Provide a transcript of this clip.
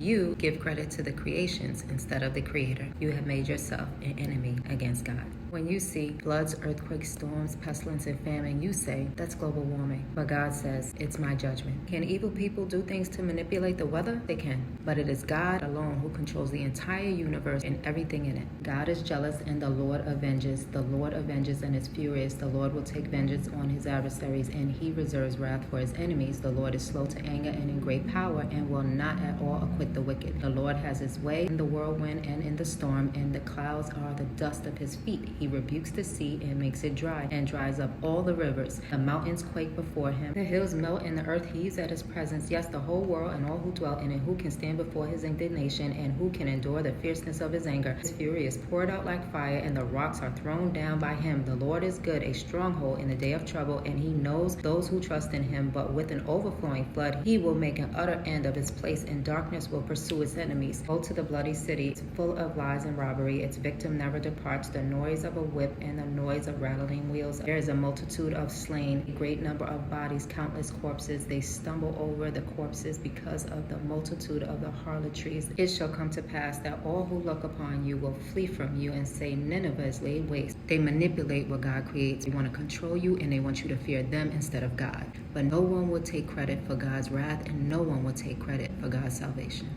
You give credit to the creations instead of the Creator. You have made yourself an enemy against God. When you see floods, earthquakes, storms, pestilence, and famine, you say, that's global warming. But God says, it's my judgment. Can evil people do things to manipulate the weather? They can. But it is God alone who controls the entire universe and everything in it. God is jealous and the Lord avenges. The Lord avenges and is furious. The Lord will take vengeance on his adversaries, and he reserves wrath for his enemies. The Lord is slow to anger and in great power, and will not at all acquit the wicked. The Lord has his way in the whirlwind and in the storm, and the clouds are the dust of his feet. He rebukes the sea and makes it dry, and dries up all the rivers. The mountains quake before him. The hills melt and the earth heaves at his presence. Yes, the whole world and all who dwell in it. Who can stand before his indignation, and who can endure the fierceness of his anger? His fury is poured out like fire, and the rocks are thrown down by him. The Lord is good, a stronghold in the day of trouble, and he knows those who trust in him. But with an overflowing flood, he will make an utter end of its place, and darkness will pursue its enemies. Go to the bloody city. It's full of lies and robbery. Its victim never departs. The noise of a whip and the noise of rattling wheels. There is a multitude of slain, a great number of bodies, countless corpses. They stumble over the corpses because of the multitude of the harlotries. It shall come to pass that all who look upon you will flee from you and say, Nineveh is laid waste. They manipulate what God creates. They want to control you, and they want you to fear them instead of God. But no one will take credit for God's wrath, and no one will take credit for God's salvation.